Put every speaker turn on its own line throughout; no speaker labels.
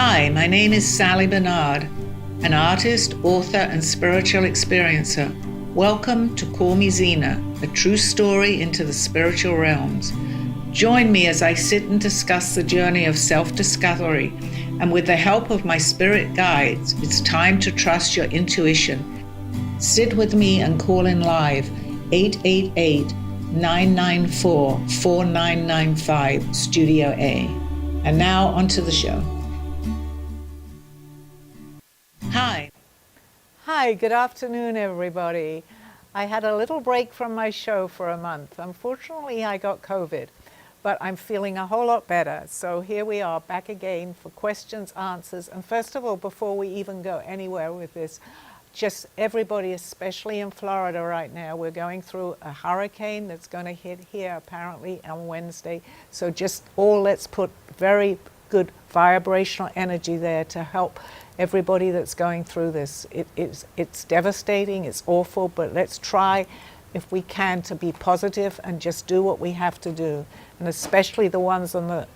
Hi, my name is Sally Barnard, an artist, author, and spiritual experiencer. Welcome to Call Me Zena, a true story into the spiritual realms. Join me as I sit and discuss the journey of self-discovery, and with the help of my spirit guides, it's time to trust your intuition. Sit with me and call in live 888-994-4995, Studio A. And now onto the show. Hi, good afternoon, everybody. I had a little break from my show for a month. Unfortunately, I got COVID, but I'm feeling a whole lot better. So here we are back again for questions, answers. And first of all, before we even go anywhere with this, just everybody, especially in Florida right now, we're going through a hurricane that's going to hit here apparently on Wednesday. So just let's put very good vibrational energy there to help everybody that's going through this. It's devastating, it's awful, but let's try, if we can, to be positive and just do what we have to do. And especially the ones on the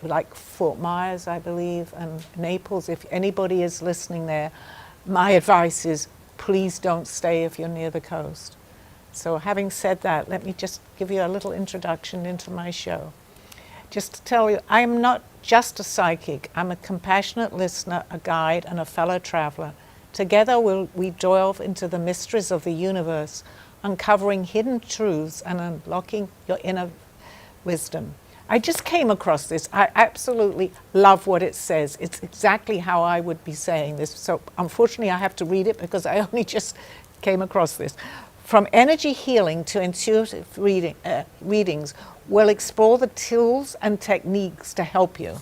like Fort Myers, I believe, and Naples. If anybody is listening there, my advice is please don't stay if you're near the coast. So having said that, let me just give you a little introduction into my show. Just to tell you, I'm not just a psychic. I'm a compassionate listener, a guide, and a fellow traveler. Together we delve into the mysteries of the universe, uncovering hidden truths and unlocking your inner wisdom. I just came across this. I absolutely love what it says. It's exactly how I would be saying this. So unfortunately, I have to read it because I only just came across this. From energy healing to intuitive readings, we'll explore the tools and techniques to help you.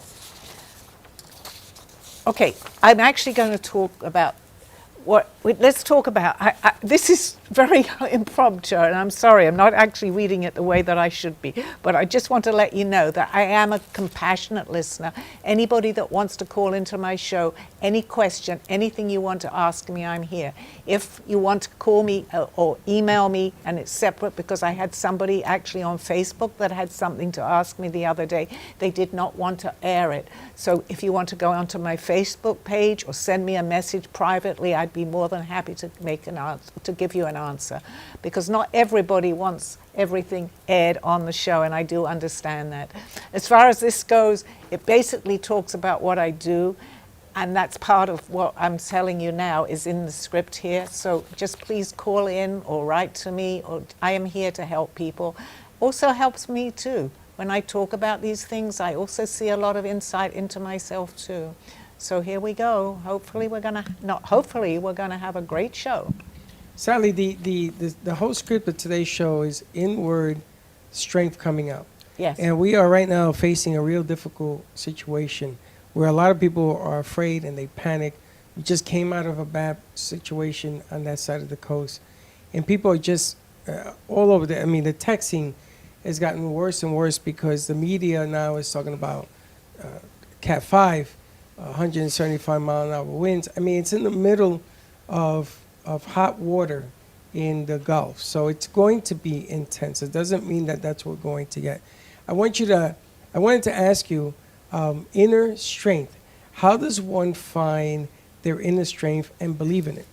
Okay, I'm actually going to talk about let's talk about, this is very impromptu, and I'm sorry, I'm not actually reading it the way that I should be, but I just want to let you know that I am a compassionate listener. Anybody that wants to call into my show, any question, anything you want to ask me, I'm here. If you want to call me or email me, and it's separate because I had somebody actually on Facebook that had something to ask me the other day, they did not want to air it. So if you want to go onto my Facebook page or send me a message privately, I'd be more than happy to make an answer, to give you an answer, because not everybody wants everything aired on the show, and I do understand that. As far as this goes, it basically talks about what I do, and that's part of what I'm telling you now is in the script here. So just please call in or write to me, or I am here to help people. Also helps me too. When I talk about these things, I also see a lot of insight into myself too. So here we go. Hopefully we're gonna have a great show.
Sally, the whole script of today's show is inward strength coming out.
Yes.
And we are right now facing a real difficult situation where a lot of people are afraid and they panic. We just came out of a bad situation on that side of the coast. And people are just all over there. I mean, the texting has gotten worse and worse because the media now is talking about Cat 5, 175 mile an hour winds. I mean, it's in the middle of hot water in the Gulf. So it's going to be intense. It doesn't mean that that's what we're going to get. I wanted to ask you, inner strength. How does one find their inner strength and believe in it?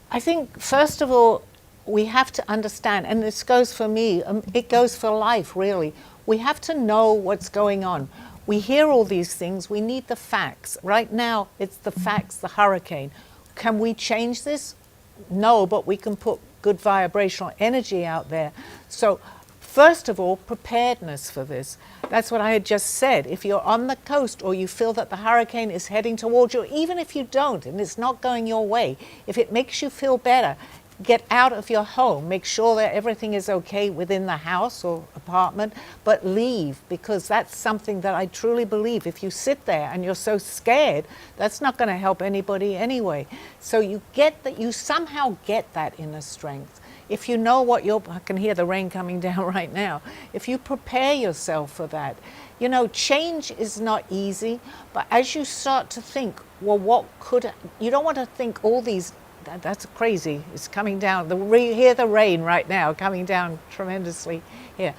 I think, first of all, we have to understand, and this goes for me, it goes for life, really. We have to know what's going on. We hear all these things. We need the facts. Right now, it's the facts, the hurricane. Can we change this? No, but we can put good vibrational energy out there. So first of all, preparedness for this. That's what I had just said. If you're on the coast or you feel that the hurricane is heading towards you, even if you don't and it's not going your way, if it makes you feel better, get out of your home. Make sure that everything is okay within the house or apartment, but leave, because that's something that I truly believe. If you sit there and you're so scared, that's not going to help anybody anyway. So you somehow get that inner strength. If you know I can hear the rain coming down right now. If you prepare yourself for that, change is not easy, but as you start to think, well, you don't want to think all these that's crazy. It's coming down. You hear the rain right now coming down tremendously here.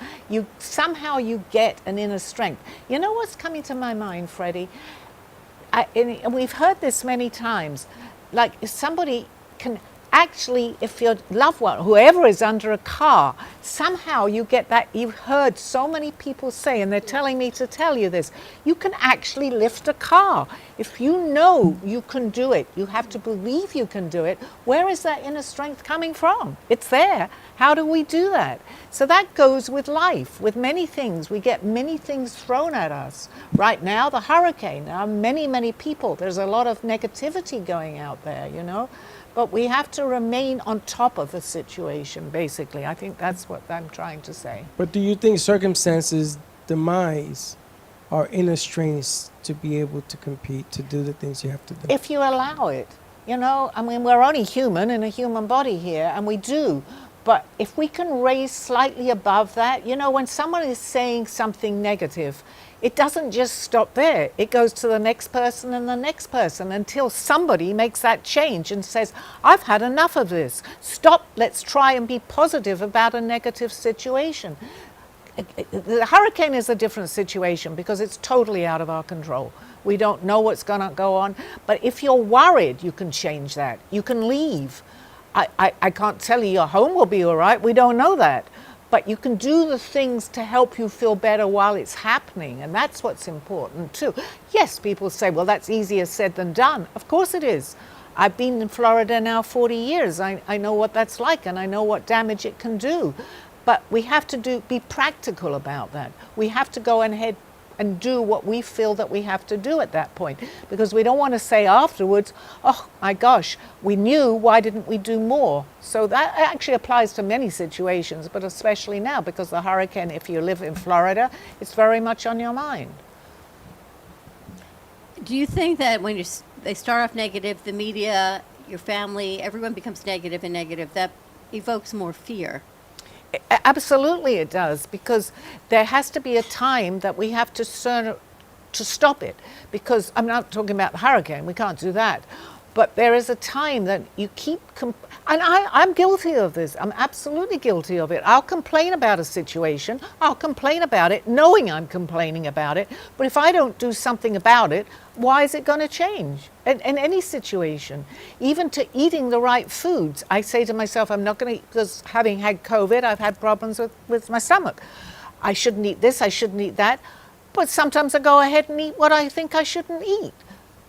Somehow you get an inner strength. You know what's coming to my mind, Freddie? and we've heard this many times, like if somebody can actually, if your loved one, whoever is under a car, somehow you get that. You've heard so many people say, and they're telling me to tell you this, you can actually lift a car. If you know you can do it, you have to believe you can do it. Where is that inner strength coming from? It's there. How do we do that? So that goes with life, with many things. We get many things thrown at us. Right now, the hurricane, there are many, many people. There's a lot of negativity going out there, you know. But we have to remain on top of the situation, basically. I think that's what I'm trying to say.
But do you think circumstances demise our inner strengths to be able to compete, to do the things you have to do?
If you allow it, you know, I mean, we're only human in a human body here, and we do. But if we can raise slightly above that, you know, when someone is saying something negative, it doesn't just stop there. It goes to the next person and the next person until somebody makes that change and says, I've had enough of this. Stop, let's try and be positive about a negative situation. The hurricane is a different situation because it's totally out of our control. We don't know what's going to go on. But if you're worried, you can change that. You can leave. I can't tell you your home will be all right. We don't know that. But you can do the things to help you feel better while it's happening. And that's what's important too. Yes, people say, well, that's easier said than done. Of course it is. I've been in Florida now 40 years. I know what that's like, and I know what damage it can do. But we have to be practical about that. We have to go ahead and do what we feel that we have to do at that point. Because we don't want to say afterwards, oh my gosh, we knew, why didn't we do more? So that actually applies to many situations, but especially now because the hurricane, if you live in Florida, it's very much on your mind.
Do you think that when they start off negative, the media, your family, everyone becomes negative and negative, that evokes more fear?
Absolutely it does, because there has to be a time that we have to stop it, because I'm not talking about the hurricane, we can't do that, but there is a time that you keep, and I'm guilty of this, I'm absolutely guilty of it. I'll complain about a situation, I'll complain about it knowing I'm complaining about it, but if I don't do something about it, why is it going to change? In any situation, even to eating the right foods. I say to myself, I'm not going to eat, because having had COVID, I've had problems with my stomach. I shouldn't eat this, I shouldn't eat that, but sometimes I go ahead and eat what I think I shouldn't eat.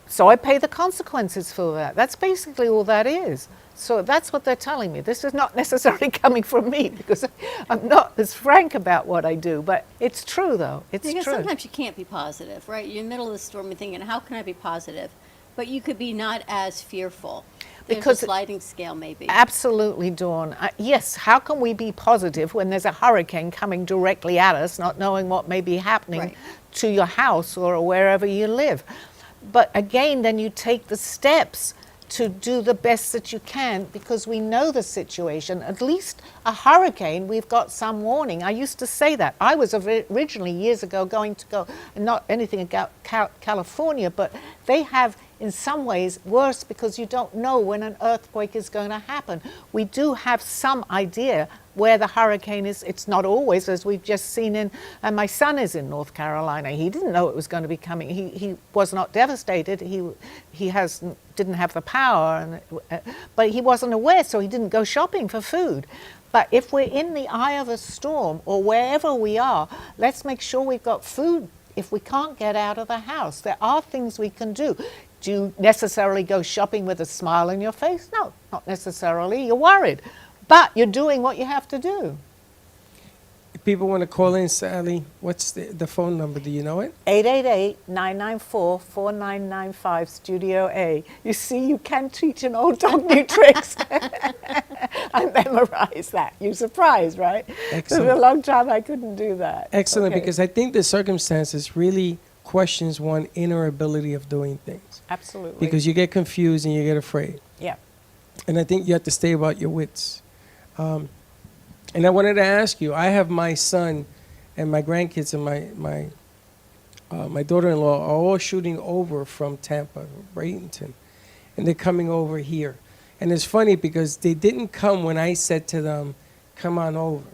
So I pay the consequences for that. That's basically all that is. So that's what they're telling me. This is not necessarily coming from me, because I'm not as frank about what I do, but it's true though, it's
because
true.
Sometimes you can't be positive, right? You're in the middle of the storm and thinking, how can I be positive? But you could be not as fearful. There's
Because
a sliding scale maybe.
Absolutely, Dawn. Yes, how can we be positive when there's a hurricane coming directly at us, not knowing what may be happening
Right.
to your house or wherever you live? But again, then you take the steps to do the best that you can, because we know the situation. At least a hurricane, we've got some warning. I used to say that. I was originally years ago going to go, not anything about California, but they have in some ways worse, because you don't know when an earthquake is going to happen. We do have some idea where the hurricane is. It's not always, as we've just seen and my son is in North Carolina. He didn't know it was going to be coming. He was not devastated. He didn't have the power, but he wasn't aware, so he didn't go shopping for food. But if we're in the eye of a storm or wherever we are, let's make sure we've got food. If we can't get out of the house, there are things we can do. Do you necessarily go shopping with a smile on your face? No, not necessarily. You're worried. But you're doing what you have to do.
If people want to call in, Sally, what's the phone number? Do you know it?
888-994-4995, Studio A. You see, you can teach an old dog new tricks. I memorized that. You're surprised, right?
Excellent.
For a long time, I couldn't do that.
Excellent,
Okay.
because I think the circumstances really questions one's inner ability of doing things.
Absolutely.
Because you get confused and you get afraid.
Yeah.
And I think you have to stay about your wits. And I wanted to ask you, I have my son and my grandkids and my daughter-in-law are all shooting over from Tampa, Bradenton, and they're coming over here. And it's funny because they didn't come when I said to them, come on over.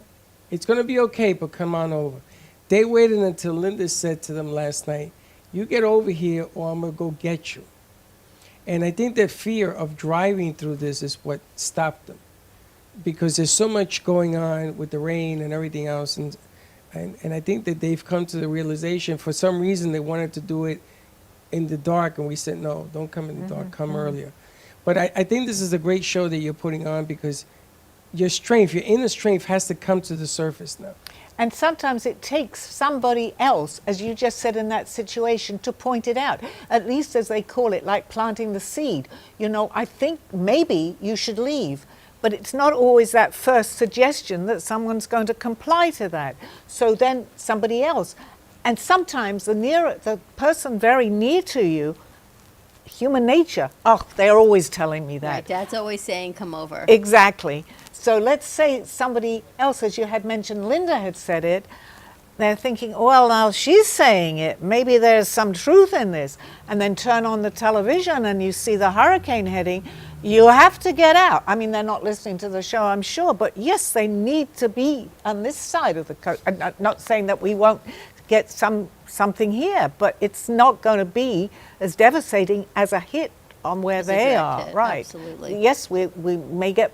It's going to be okay, but come on over. They waited until Linda said to them last night, You get over here or I'm going to go get you. And I think that fear of driving through this is what stopped them, because there's so much going on with the rain and everything else. And I think that they've come to the realization, for some reason, they wanted to do it in the dark. And we said, no, don't come in the dark, come earlier. But I think this is a great show that you're putting on, because your strength, your inner strength has to come to the surface now.
And sometimes it takes somebody else, as you just said in that situation, to point it out. At least, as they call it, like planting the seed. You know, I think maybe you should leave. But it's not always that first suggestion that someone's going to comply to that. So then somebody else. And sometimes the person very near to you, human nature, oh, they're always telling me that.
Right, Dad's always saying, come over.
Exactly. So let's say somebody else, as you had mentioned, Linda had said it, they're thinking, well, now she's saying it, maybe there's some truth in this. And then turn on the television and you see the hurricane heading, you have to get out. I mean, they're not listening to the show, I'm sure, but yes, they need to be on this side of the coast. I'm not saying that we won't get something here, but it's not going to be as devastating as a hit on where
As a
they
direct
are.
hit,
Right.
absolutely.
Yes, we may get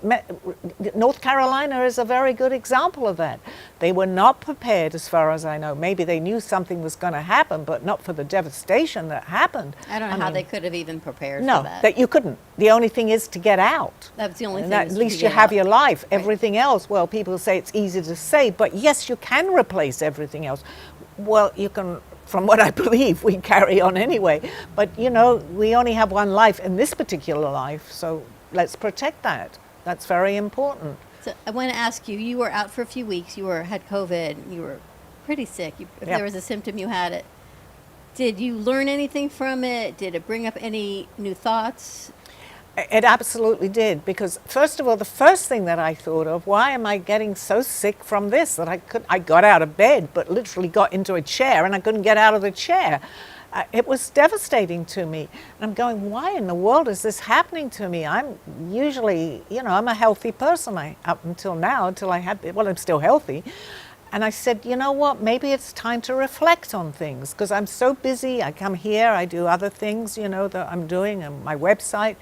North Carolina is a very good example of that. They were not prepared, as far as I know. Maybe they knew something was going to happen, but not for the devastation that happened.
I don't know how
mean,
they could have even prepared
no,
for that.
You couldn't. The only thing is to get out.
That's the only
And
thing.
at
is to
least you
get
have
out.
your life.
Right.
Everything else, well, people say it's easy to say, but yes, you can replace everything else. Well, you can, from what I believe, we carry on anyway. But, you know, we only have one life in this particular life, so let's protect that. That's very important.
So I want to ask you, you were out for a few weeks, had COVID, you were pretty sick. If
Yep.
there was a symptom, you had it. Did you learn anything from it? Did it bring up any new thoughts?
It absolutely did, because first of all, the first thing that I thought of, why am I getting so sick from this that I got out of bed, but literally got into a chair and I couldn't get out of the chair. It was devastating to me. And I'm going, why in the world is this happening to me? I'm usually, you know, I'm a healthy person up until now, until I had, well, I'm still healthy. And I said, you know what, maybe it's time to reflect on things, because I'm so busy. I come here, I do other things, you know, that I'm doing on my website.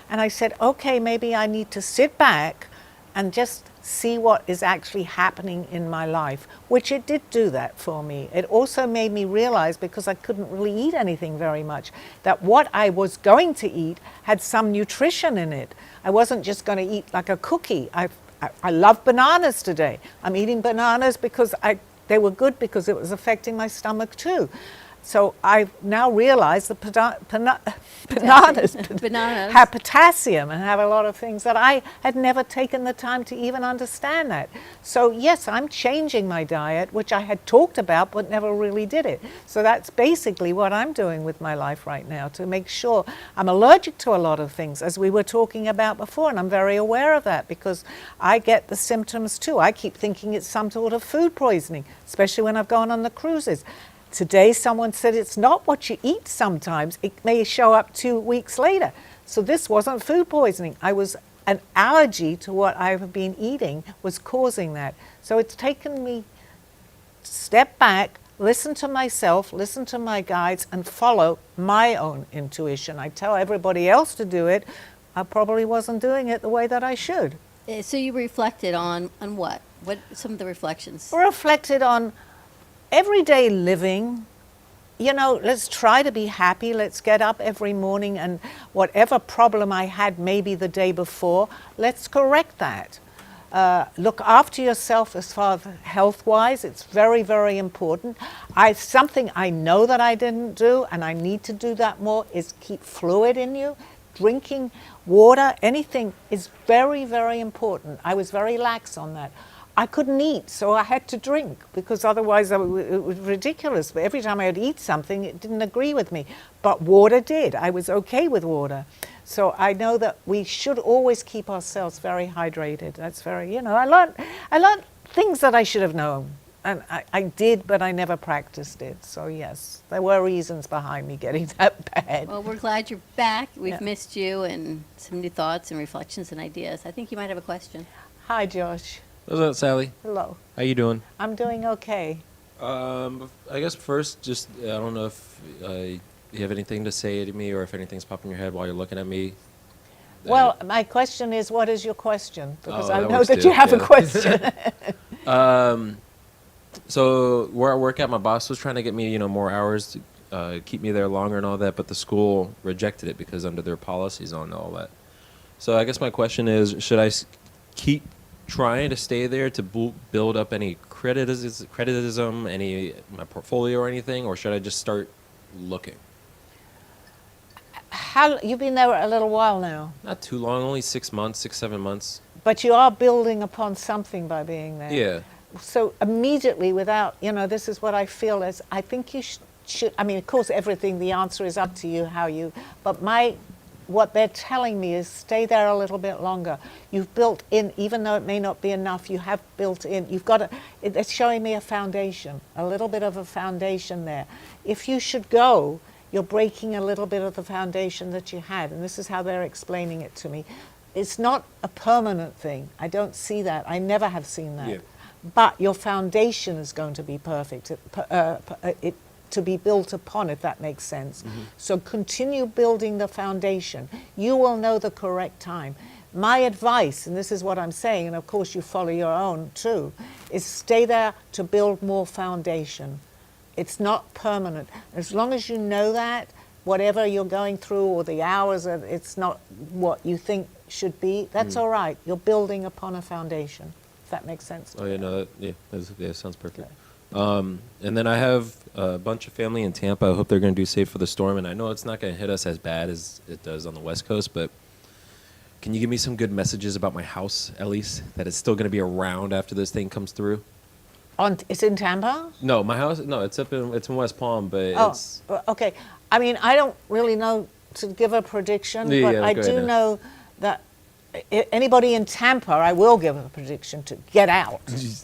And I said, okay, maybe I need to sit back and just see what is actually happening in my life, which it did do that for me. It also made me realize, because I couldn't really eat anything very much, that what I was going to eat had some nutrition in it. I wasn't just going to eat like a cookie. I love bananas today. I'm eating bananas because they were good, because it was affecting my stomach too. So I now realize that bananas have potassium and have a lot of things that I had never taken the time to even understand that. So yes, I'm changing my diet, which I had talked about but never really did it. So that's basically what I'm doing with my life right now, to make sure I'm allergic to a lot of things, as we were talking about before, and I'm very aware of that because I get the symptoms too. I keep thinking it's some sort of food poisoning, especially when I've gone on the cruises. Today, someone said it's not what you eat sometimes. It may show up 2 weeks later. So this wasn't food poisoning. An allergy to what I've been eating was causing that. So it's taken me to step back, listen to myself, listen to my guides, and follow my own intuition. I tell everybody else to do it. I probably wasn't doing it the way that I should.
So you reflected on what? What some of the reflections?
Reflected on everyday living. You know, let's try to be happy. Let's get up every morning, and whatever problem I had maybe the day before, let's correct that. Look after yourself as far as health-wise. It's very, very important. Something I know that I didn't do, and I need to do that more, is keep fluid in you. Drinking water, anything is very, very important. I was very lax on that. I couldn't eat, so I had to drink, because otherwise it was ridiculous. But every time I would eat something, it didn't agree with me. But water did. I was okay with water. So I know that we should always keep ourselves very hydrated. That's very, you know, I learned things that I should have known. And I did, but I never practiced it. So yes, there were reasons behind me getting that bad.
Well, we're glad you're back. We've
Yeah.
missed you, and some new thoughts and reflections and ideas. I think you might have a question.
Hi, Josh.
What's up, Sally?
Hello.
How you doing?
I'm doing okay.
I guess first, just I don't know if you have anything to say to me, or if anything's popping in your head while you're looking at me. that-
Well, my question is, what is your question? Because
Oh,
I
that
know
works
that
too,
you have a
yeah.
question.
So where I work at, my boss was trying to get me, more hours to keep me there longer and all that, but the school rejected it because under their policies on all that. So I guess my question is, should I keep trying to stay there to build up any criticism, my portfolio or anything, or should I just start looking?
How you've been there a little while now,
Not too long, only 6 months, 6, 7 months.
but you are building upon something by being there.
Yeah.
So immediately, without, this is what I feel is, I think you should, I mean, of course, everything, the answer is up to you, but what they're telling me is stay there a little bit longer. You've built in, even though it may not be enough, you have built in, it's showing me a foundation, a little bit of a foundation there. If you should go, you're breaking a little bit of the foundation that you had, and this is how they're explaining it to me. It's not a permanent thing. I don't see that. I never have seen that.
Yeah.
But your foundation is going to be perfect, to be built upon, if that makes sense. So continue building the foundation. You will know the correct time. My advice, and this is what I'm saying, and of course you follow your own too, is stay there to build more foundation. It's not permanent. As long as you know that, whatever you're going through or the hours, it's not what you think should be, that's all right. You're building upon a foundation. If that makes sense.
Oh, yeah, no, that sounds perfect. And then I have a bunch of family in Tampa. I hope they're going to do safe for the storm. And I know it's not going to hit us as bad as it does on the West Coast, but can you give me some good messages about my house, at least, that it's still going to be around after this thing comes through?
It's in Tampa?
No, my house, no, it's in West Palm, but
Oh,
it's...
okay. I mean, I don't really know to give a prediction,
Yeah,
but
yeah,
I
go
do
ahead now.
know that anybody in Tampa, I will give a prediction to get out.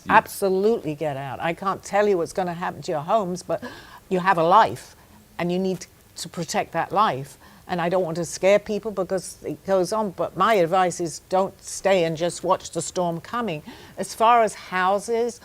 Absolutely get out. I can't tell you what's going to happen to your homes, but you have a life, and you need to protect that life. And I don't want to scare people because it goes on, but my advice is don't stay and just watch the storm coming. As far as houses,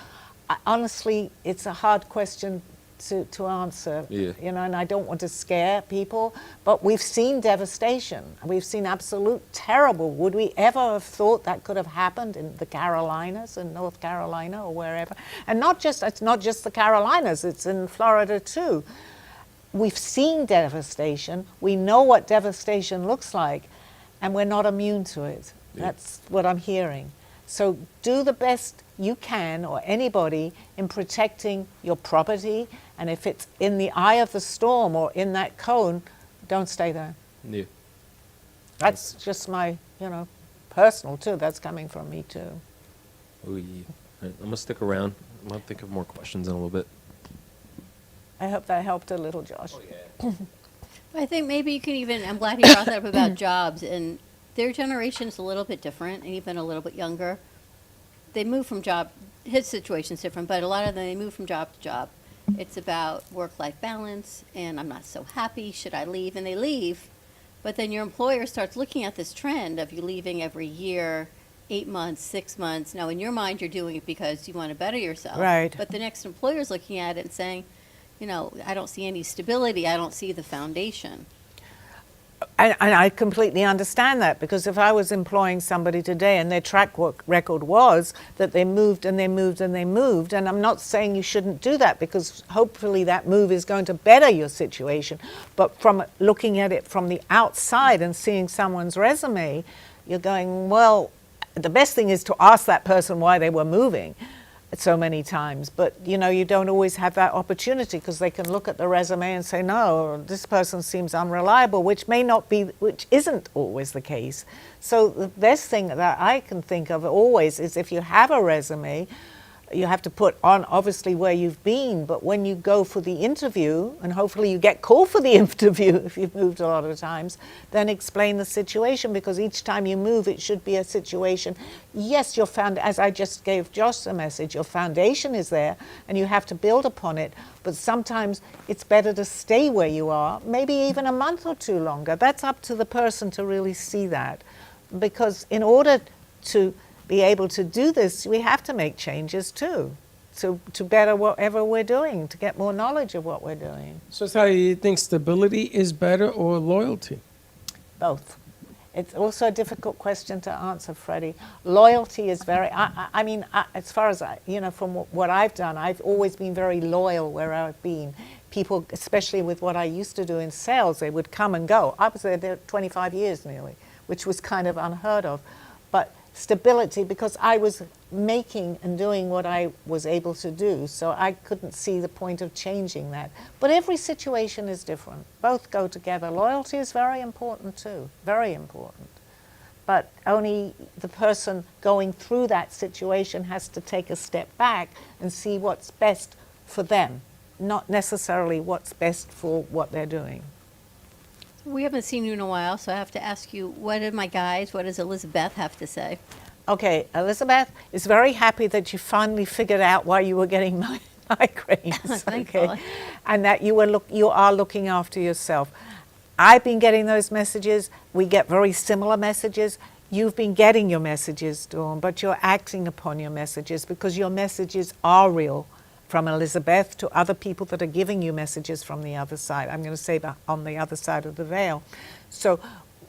honestly, it's a hard question to answer,
Yeah.
and I don't want to scare people, but we've seen devastation. We've seen absolute terrible. Would we ever have thought that could have happened in the Carolinas, in North Carolina or wherever? And it's not just the Carolinas, it's in Florida too. We've seen devastation. We know what devastation looks like, and we're not immune to it.
Yeah.
That's what I'm hearing. So do the best you can, or anybody, in protecting your property. And if it's in the eye of the storm or in that cone, don't stay there.
Yeah.
That's just my, personal too. That's coming from me too.
Oh, yeah. Right, I'm going to stick around. I'm going to think of more questions in a little bit.
I hope that helped a little, Josh.
I think maybe you can even, I'm glad you brought that up about jobs, and their generation's a little bit different, and even a little bit younger. They move from job, his situation's different, but a lot of them, they move from job to job. It's about work-life balance, and I'm not so happy, should I leave? And they leave, but then your employer starts looking at this trend of you leaving every year, 8 months, 6 months. Now, in your mind, you're doing it because you want to better yourself.
Right.
But the next employer's looking at it and saying, I don't see any stability, I don't see the foundation.
And I completely understand that, because if I was employing somebody today and their track record was that they moved and they moved and they moved, and I'm not saying you shouldn't do that, because hopefully that move is going to better your situation, but from looking at it from the outside and seeing someone's resume, you're going, well, the best thing is to ask that person why they were moving so many times, but you don't always have that opportunity, because they can look at the resume and say, no, this person seems unreliable, which isn't always the case. So the best thing that I can think of always is, if you have a resume, you have to put on obviously where you've been, but when you go for the interview, and hopefully you get called for the interview if you've moved a lot of times, then explain the situation, because each time you move, it should be a situation. Yes, as I just gave Josh a message, your foundation is there and you have to build upon it, but sometimes it's better to stay where you are, maybe even a month or two longer. That's up to the person to really see that, because in order to be able to do this, we have to make changes too. to better whatever we're doing, to get more knowledge of what we're doing.
So, Sally, you think stability is better or loyalty?
Both. It's also a difficult question to answer, Freddie. Loyalty is very, I mean, as far as, from what I've done, I've always been very loyal where I've been. People, especially with what I used to do in sales, they would come and go. I was there 25 years nearly, which was kind of unheard of. But stability, because I was making and doing what I was able to do, so I couldn't see the point of changing that. But every situation is different. Both go together. Loyalty is very important too, very important. But only the person going through that situation has to take a step back and see what's best for them, not necessarily what's best for what they're doing.
We haven't seen you in a while, so I have to ask you, what does Elizabeth have to say?
Okay, Elizabeth is very happy that you finally figured out why you were getting migraines.
Thankfully.
Okay, and that you are looking after yourself. I've been getting those messages. We get very similar messages. You've been getting your messages, Dawn, but you're acting upon your messages because your messages are real. From Elizabeth to other people that are giving you messages from the other side. I'm going to say on the other side of the veil. So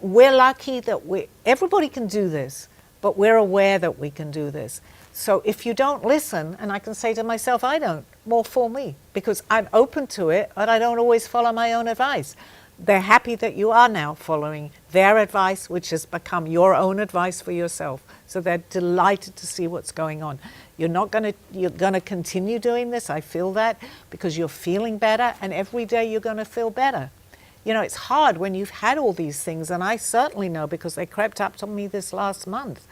we're lucky that everybody can do this, but we're aware that we can do this. So if you don't listen, and I can say to myself, I don't, more for me, because I'm open to it, but I don't always follow my own advice. They're happy that you are now following their advice, which has become your own advice for yourself. So they're delighted to see what's going on. You're going to continue doing this. I feel that because you're feeling better, and every day you're going to feel better. You know, it's hard when you've had all these things, and I certainly know because they crept up to me this last month,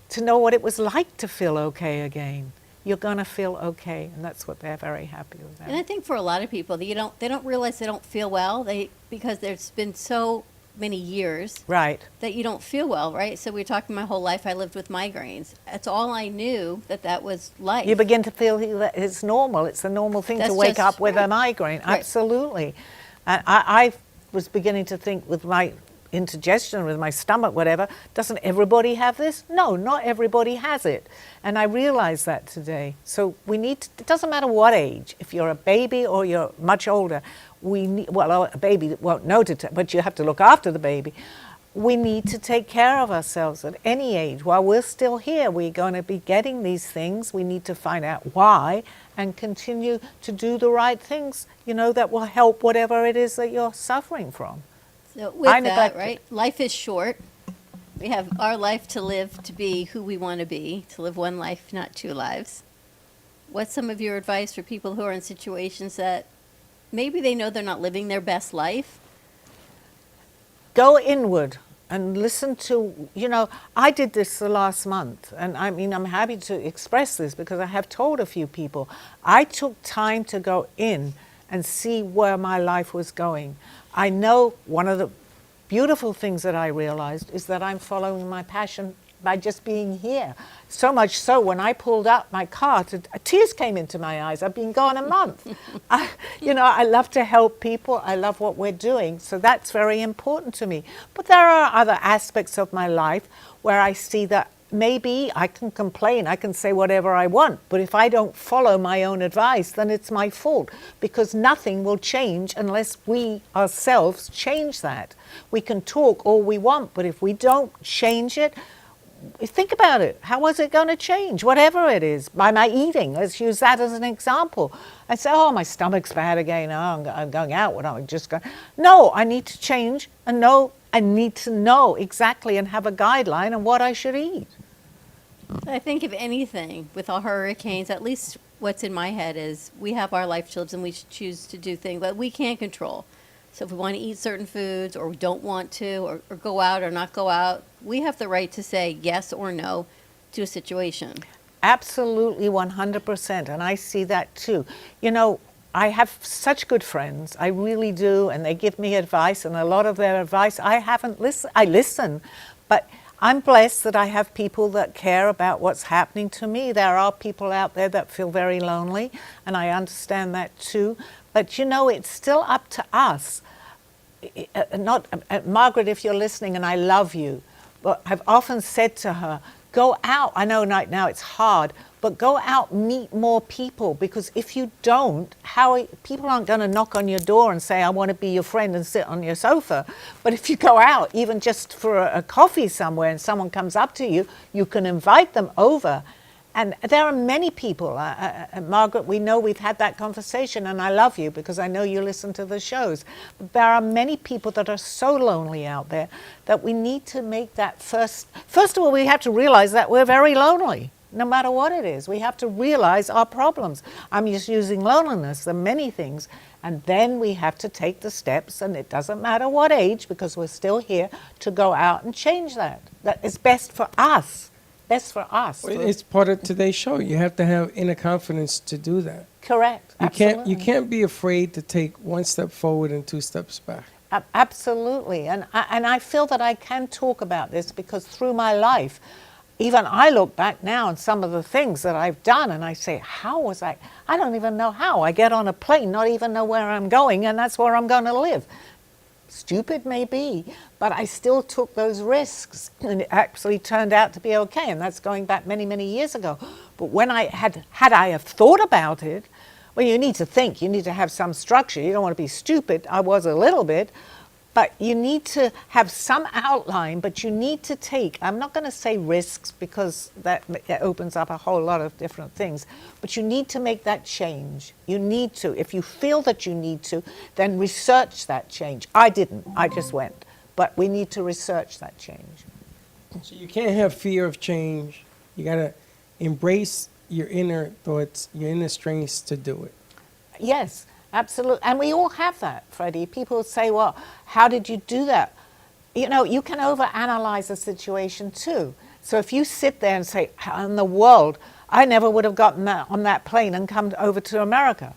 to know what it was like to feel okay again. You're going to feel okay, and that's what they're very happy with. That.
And I think for a lot of people, they don't realize they don't feel well. Because there's been so many years
right
that you don't feel well, right? So we're talking my whole life I lived with migraines. That's all I knew that was life.
You begin to feel that it's normal. It's a normal thing to wake up with a migraine. Right. Absolutely. And I was beginning to think with my indigestion, with my stomach, whatever, doesn't everybody have this? No, not everybody has it. And I realized that today. So it doesn't matter what age, if you're a baby or you're much older, a baby won't notice it, but you have to look after the baby. We need to take care of ourselves at any age. While we're still here, we're going to be getting these things. We need to find out why and continue to do the right things, that will help whatever it is that you're suffering from.
So with that, right, life is short. We have our life to live to be who we want to be, to live one life, not two lives. What's some of your advice for people who are in situations that maybe they know they're not living their best life?
Go inward and listen to, I did this the last month, and I'm happy to express this because I have told a few people. I took time to go in and see where my life was going. I know one of the beautiful things that I realized is that I'm following my passion by just being here. So much so, when I pulled out my car, tears came into my eyes. I've been gone a month. I love to help people. I love what we're doing. So that's very important to me. But there are other aspects of my life where I see that maybe I can complain, I can say whatever I want, but if I don't follow my own advice, then it's my fault, because nothing will change unless we ourselves change that. We can talk all we want, but if we don't change it, think about it. How is it going to change? Whatever it is, by my eating, let's use that as an example. I say, oh, my stomach's bad again, I'm going out, what am I just going? No, I need to change and know. I need to know exactly and have a guideline on what I should eat.
I think if anything, with all hurricanes, at least what's in my head is we have our life to live and we should choose to do things that we can't control. So if we want to eat certain foods or we don't want to or go out or not go out, we have the right to say yes or no to a situation.
Absolutely, 100%. And I see that too. I have such good friends. I really do. And they give me advice. And a lot of their advice, I haven't listened. I listen. But I'm blessed that I have people that care about what's happening to me. There are people out there that feel very lonely. And I understand that too. But it's still up to us. Margaret, if you're listening, and I love you, but I've often said to her, go out. I know right now it's hard, but go out, meet more people, because if you don't, people aren't going to knock on your door and say, I want to be your friend and sit on your sofa. But if you go out, even just for a coffee somewhere, and someone comes up to you, you can invite them over. And there are many people, Margaret, we know we've had that conversation, and I love you because I know you listen to the shows. But there are many people that are so lonely out there that we need to make that first of all, we have to realize that we're very lonely, no matter what it is. We have to realize our problems. I'm just using loneliness and many things. And then we have to take the steps, and it doesn't matter what age, because we're still here, to go out and change that. That is best for us. Best for us.
It's part of today's show. You have to have inner confidence to do that.
Correct.
You can't be afraid to take one step forward and two steps back.
Absolutely. And I feel that I can talk about this because through my life, even I look back now on some of the things that I've done and I say, how was I don't even know how. I get on a plane, not even know where I'm going, and that's where I'm going to live. Stupid maybe, but I still took those risks, and it actually turned out to be okay, and that's going back many, many years ago. But when I had I have thought about it, well, you need to think, you need to have some structure. You don't want to be stupid. I was a little bit, but you need to have some outline, but you need to take, I'm not going to say risks because that opens up a whole lot of different things, but you need to make that change. You need to. If you feel that you need to, then research that change. I didn't. I just went. But we need to research that change.
So you can't have fear of change. You got to embrace your inner thoughts, your inner strengths to do it.
Yes. Absolutely. And we all have that, Freddie. People say, well, how did you do that? You know, you can overanalyze a situation too. So if you sit there and say, how in the world, I never would have gotten on that plane and come over to America.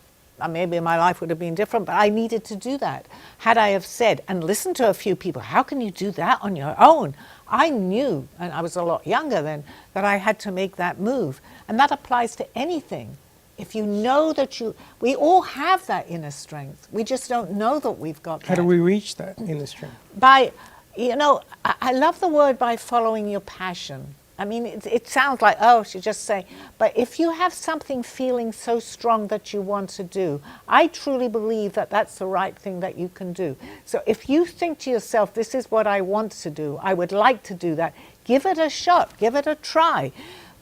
Maybe my life would have been different, but I needed to do that. Had I have said, and listened to a few people, how can you do that on your own? I knew, and I was a lot younger then, that I had to make that move. And that applies to anything. If you know that we all have that inner strength. We just don't know that we've got that.
How do we reach that inner strength?
By, I love the word by following your passion. I mean, it sounds like, oh, she just say, but if you have something feeling so strong that you want to do, I truly believe that that's the right thing that you can do. So if you think to yourself, this is what I want to do, I would like to do that, give it a shot, give it a try.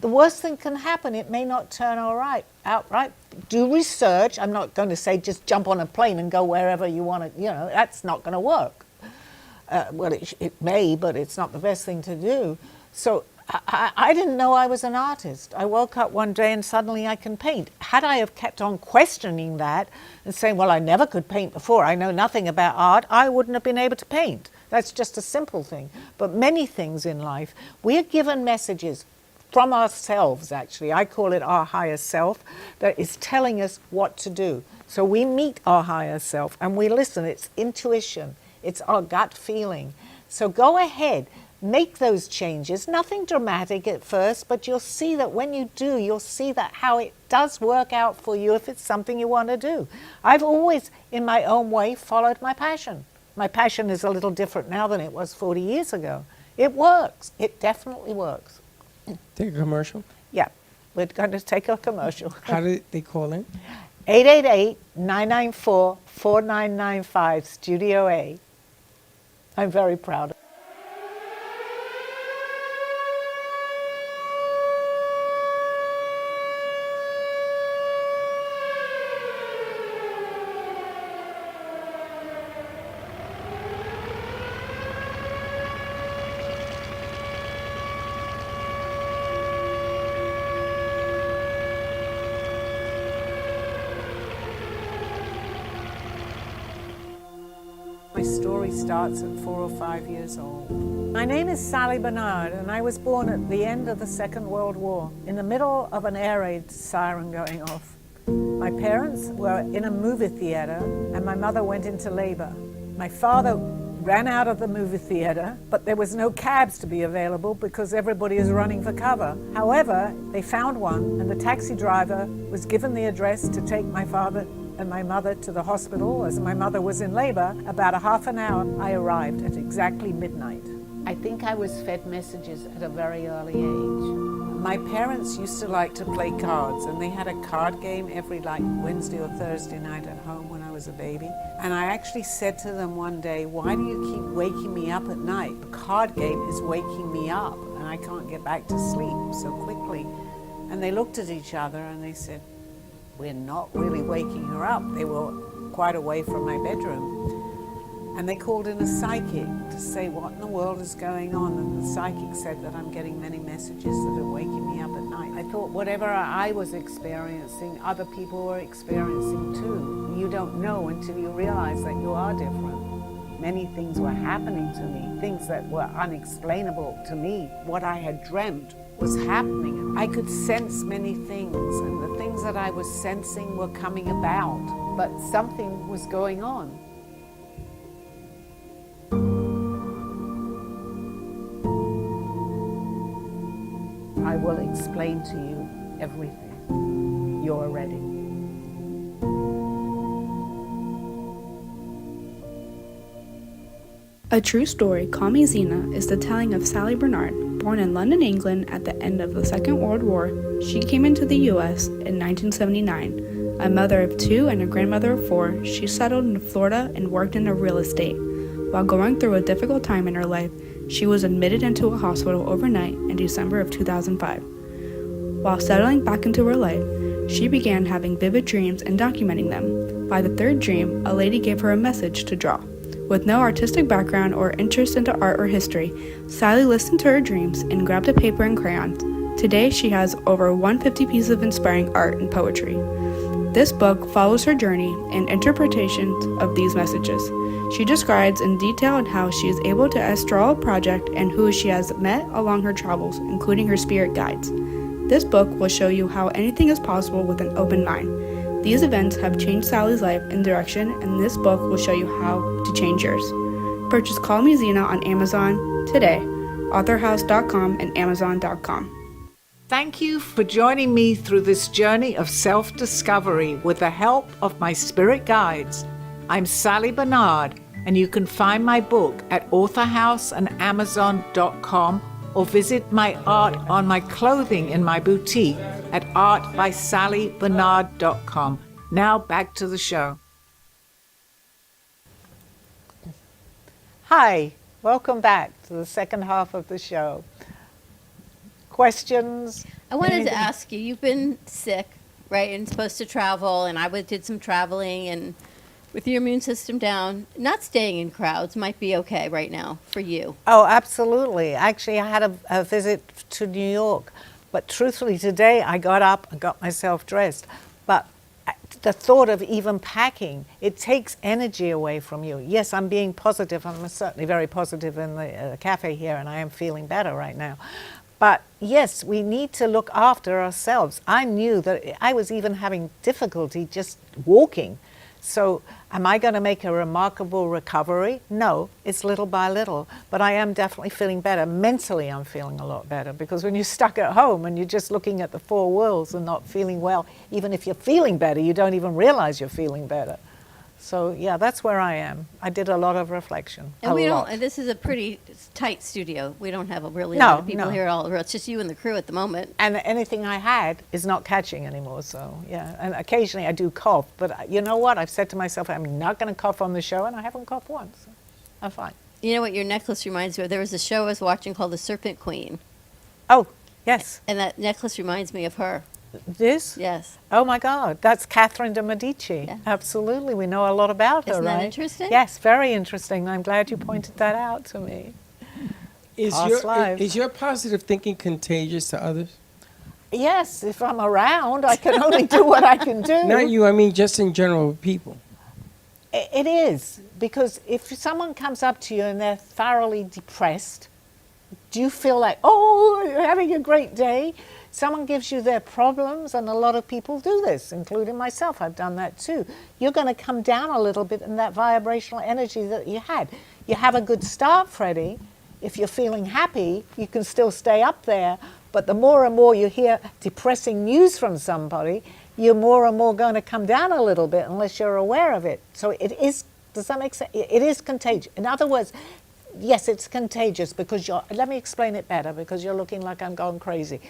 The worst thing can happen, it may not turn out right. Do research. I'm not going to say just jump on a plane and go wherever you want to, that's not going to work. Well, it may, but it's not the best thing to do. So I didn't know I was an artist. I woke up one day and suddenly I can paint. Had I have kept on questioning that and saying, well, I never could paint before, I know nothing about art, I wouldn't have been able to paint. That's just a simple thing. But many things in life, we are given messages from ourselves, actually. I call it our higher self, that is telling us what to do. So we meet our higher self and we listen. It's intuition. It's our gut feeling. So go ahead, make those changes. Nothing dramatic at first, but you'll see that when you do, you'll see that how it does work out for you if it's something you want to do. I've always, in my own way, followed my passion. My passion is a little different now than it was 40 years ago. It works. It definitely works.
Take a commercial?
Yeah, we're going to take a commercial.
How did they call in?
888-994-4995, Studio A. I'm very proud of it. My story starts at 4 or 5 years old. My name is Sally Barnard, and I was born at the end of the Second World War, in the middle of an air raid siren going off. My parents were in a movie theater, and my mother went into labor. My father ran out of the movie theater, but there was no cabs to be available because everybody is running for cover. However, they found one, and the taxi driver was given the address to take my father and my mother to the hospital. As my mother was in labor, about a half an hour, I arrived at exactly midnight. I think I was fed messages at a very early age. My parents used to like to play cards, and they had a card game every Wednesday or Thursday night at home when I was a baby. And I actually said to them one day, why do you keep waking me up at night? The card game is waking me up, and I can't get back to sleep so quickly. And they looked at each other and they said, we're not really waking her up. They were quite away from my bedroom. And they called in a psychic to say, what in the world is going on? And the psychic said that I'm getting many messages that are waking me up at night. I thought whatever I was experiencing, other people were experiencing too. You don't know until you realize that you are different. Many things were happening to me, things that were unexplainable to me. What I had dreamt was happening. I could sense many things, and the things that I was sensing were coming about, but something was going on. I will explain to you everything. You're ready.
A true story, Call Me Zena, is the telling of Sally Barnard. Born in London, England at the end of the Second World War, she came into the U.S. in 1979. A mother of 2 and a grandmother of 4, she settled in Florida and worked in real estate. While going through a difficult time in her life, she was admitted into a hospital overnight in December of 2005. While settling back into her life, she began having vivid dreams and documenting them. By the 3rd dream, a lady gave her a message to draw. With no artistic background or interest into art or history, Sally listened to her dreams and grabbed a paper and crayons. Today, she has over 150 pieces of inspiring art and poetry. This book follows her journey and interpretations of these messages. She describes in detail how she is able to astral a project and who she has met along her travels, including her spirit guides. This book will show you how anything is possible with an open mind. These events have changed Sally's life and direction, and this book will show you how to change yours. Purchase Call Me Zena on Amazon today, authorhouse.com and amazon.com.
Thank you for joining me through this journey of self-discovery with the help of my spirit guides. I'm Sally Barnard, and you can find my book at authorhouse and amazon.com or visit my art on my clothing in my boutique at artbysallybarnard.com. Now back to the show. Hi, welcome back to the second half of the show. Questions?
I wanted
Anything?
to ask you, you've been sick, right, and supposed to travel, and did some traveling, and with your immune system down, not staying in crowds might be okay right now for you.
Oh, absolutely. Actually, I had a visit to New York, but truthfully, today I got up and got myself dressed. But the thought of even packing, it takes energy away from you. Yes, I'm being positive. I'm certainly very positive in the cafe here, and I am feeling better right now. But yes, we need to look after ourselves. I knew that I was even having difficulty just walking. So am I going to make a remarkable recovery? No, it's little by little. But I am definitely feeling better. Mentally, I'm feeling a lot better, because when you're stuck at home and you're just looking at the 4 walls and not feeling well, even if you're feeling better, you don't even realize you're feeling better. So yeah, that's where I am. I did a lot of reflection.
And
lot.
this is a pretty tight studio. We don't have a lot of people here at all. It's just you and the crew at the moment.
And anything I had is not catching anymore, so yeah. And occasionally I do cough, but you know what? I've said to myself, I'm not going to cough on the show, and I haven't coughed once. So I'm fine.
You know what your necklace reminds me of? There was a show I was watching called The Serpent Queen.
Oh, yes.
And that necklace reminds me of her.
This?
Yes.
Oh my God, that's Catherine de Medici.
Yeah.
Absolutely, we know a lot about her,
Isn't
right?
that interesting?
Yes, very interesting. I'm glad you pointed that out to me.
Is your positive thinking contagious to others?
Yes, if I'm around, I can only do what I can do.
Not you, I mean just in general, people.
It is, because if someone comes up to you and they're thoroughly depressed, do you feel like, oh, you're having a great day? Someone gives you their problems, and a lot of people do this, including myself. I've done that too. You're going to come down a little bit in that vibrational energy that you had. You have a good start, Freddie. If you're feeling happy, you can still stay up there. But the more and more you hear depressing news from somebody, you're more and more going to come down a little bit unless you're aware of it. So it is, does that make sense? It is contagious. In other words, yes, it's contagious because let me explain it better, because you're looking like I'm going crazy.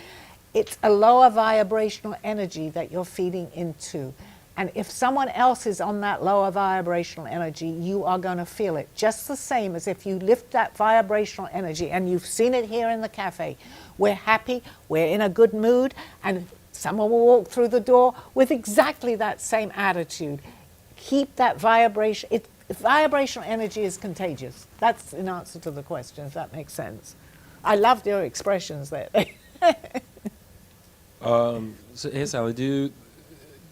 It's a lower vibrational energy that you're feeding into. And if someone else is on that lower vibrational energy, you are going to feel it. Just the same as if you lift that vibrational energy, and you've seen it here in the cafe. We're happy, we're in a good mood, and someone will walk through the door with exactly that same attitude. Keep that vibration. Vibrational energy is contagious. That's an answer to the question, if that makes sense. I loved your expressions there.
So, hey, Sally,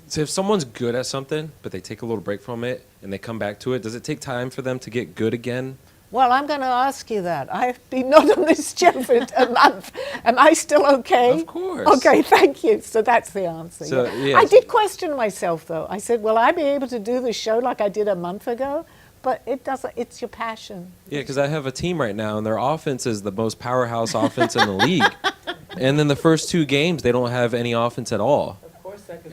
so if someone's good at something, but they take a little break from it and they come back to it, does it take time for them to get good again?
Well, I'm going to ask you that. I've been not on this show for a month. Am I still okay?
Of course.
Okay, thank you. So that's the answer.
So,
yeah.
yeah.
I did question myself, though. I said, will I be able to do the show like I did a month ago? But it doesn't. It's your passion.
Yeah, because I have a team right now, and their offense is the most powerhouse offense in the league. And then the first 2 games, they don't have any offense at all.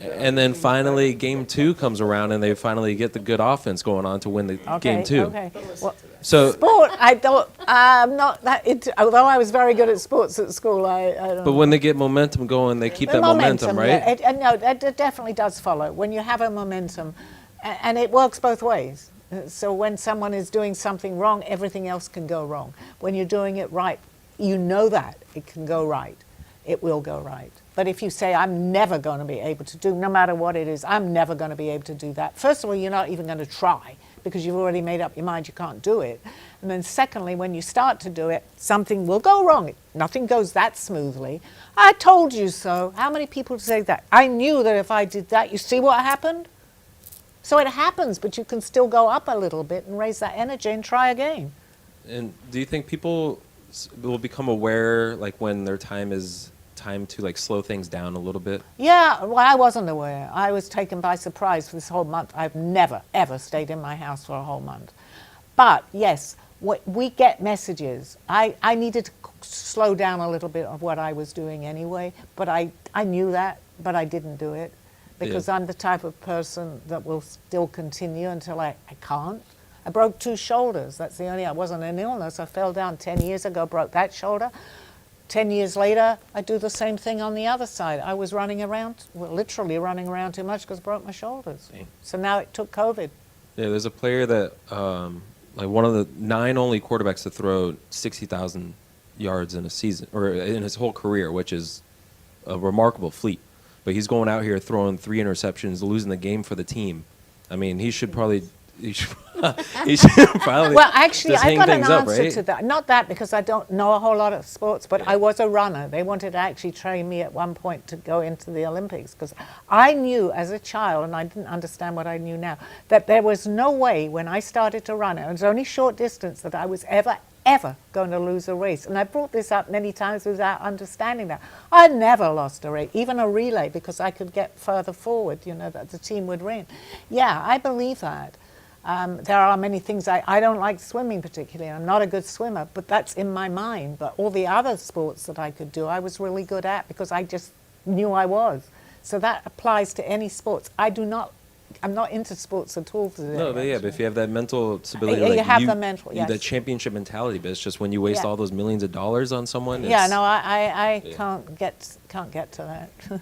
And then finally, game 2 comes around, and they finally get the good offense going on to win the game 2.
Okay. Well,
So,
sport, I don't. I'm not that into. Although I was very good at sports at school, I don't.
but when they get momentum going, they keep that momentum, right?
Yeah, no, it definitely does follow. When you have a momentum, and it works both ways. So when someone is doing something wrong, everything else can go wrong. When you're doing it right, you know that it can go right. It will go right. But if you say, I'm never going to be able to do, no matter what it is, I'm never going to be able to do that. First of all, you're not even going to try because you've already made up your mind you can't do it. And then secondly, when you start to do it, something will go wrong. Nothing goes that smoothly. I told you so. How many people say that? I knew that if I did that, you see what happened? So it happens, but you can still go up a little bit and raise that energy and try again.
And do you think people will become aware, like when their time to like slow things down a little bit?
Yeah, well, I wasn't aware. I was taken by surprise for this whole month. I've never, ever stayed in my house for a whole month. But yes, we get messages. I needed to slow down a little bit of what I was doing anyway, but I knew that, but I didn't do it because I'm the type of person that will still continue until I can't. I broke 2 shoulders. That's the only, I wasn't an illness. I fell down 10 years ago, broke that shoulder. 10 years later, I do the same thing on the other side. I was running around, well, literally running around too much because I broke my shoulders.
Dang.
So now it took COVID.
Yeah, there's a player that, like one of the 9 only quarterbacks to throw 60,000 yards in a season, or in his whole career, which is a remarkable feat. But he's going out here throwing 3 interceptions, losing the game for the team. I mean, he should probably he should probably
Well, actually,
just
I
hang
got an
things up,
answer
right?
to that. Not that, because I don't know a whole lot of sports, but I was a runner. They wanted to actually train me at one point to go into the Olympics, because I knew as a child, and I didn't understand what I knew now, that there was no way when I started to run, it was only short distance, that I was ever going to lose a race. And I brought this up many times without understanding that. I never lost a race, even a relay, because I could get further forward, you know, that the team would win. Yeah, I believe that. There are many things. I don't like swimming particularly. I'm not a good swimmer, but that's in my mind. But all the other sports that I could do, I was really good at because I just knew I was. So that applies to any sports. I'm not into sports at all today.
No, but yeah, but if you have that mental stability,
You
like
have the mental, yes.
that championship mentality, but it's just when you waste
Yeah.
all those millions of dollars on someone.
Yeah,
it's-
no, I
Yeah.
can't get to that.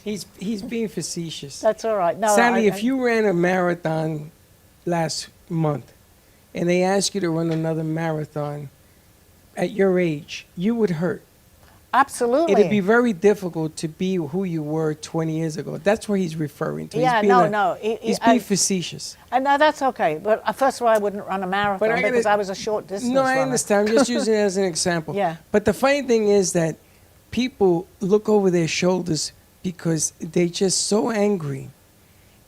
He's being facetious.
That's all right. No,
Sally, if you ran a marathon last month and they ask you to run another marathon at your age, you would hurt.
absolutely.
It'd be very difficult to be who you were 20 years ago. That's what he's referring to.
Yeah,
he's being
no.
He's being facetious.
No, that's okay. But first of all, I wouldn't run a marathon
I gotta-
because I was a short distance
No, I
runner.
understand. I'm just using it as an example.
Yeah.
But the funny thing is that people look over their shoulders because they're just so angry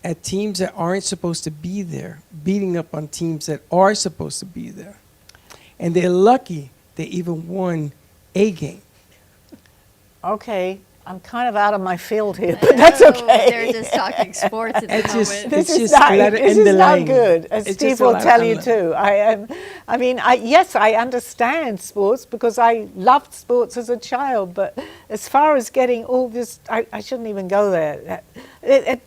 at teams that aren't supposed to be there, beating up on teams that are supposed to be there. And they're lucky they even won a game.
Okay, I'm kind of out of my field here, but that's okay.
They're just talking sports at the
It's just-
moment.
This
It's
is
just
not,
a lot of
this is not
underlying.
good, as
It's
Steve
just a
will
lot of
tell you
underlying.
too. Yes, I understand sports because I loved sports as a child, but as far as getting all this, I shouldn't even go there.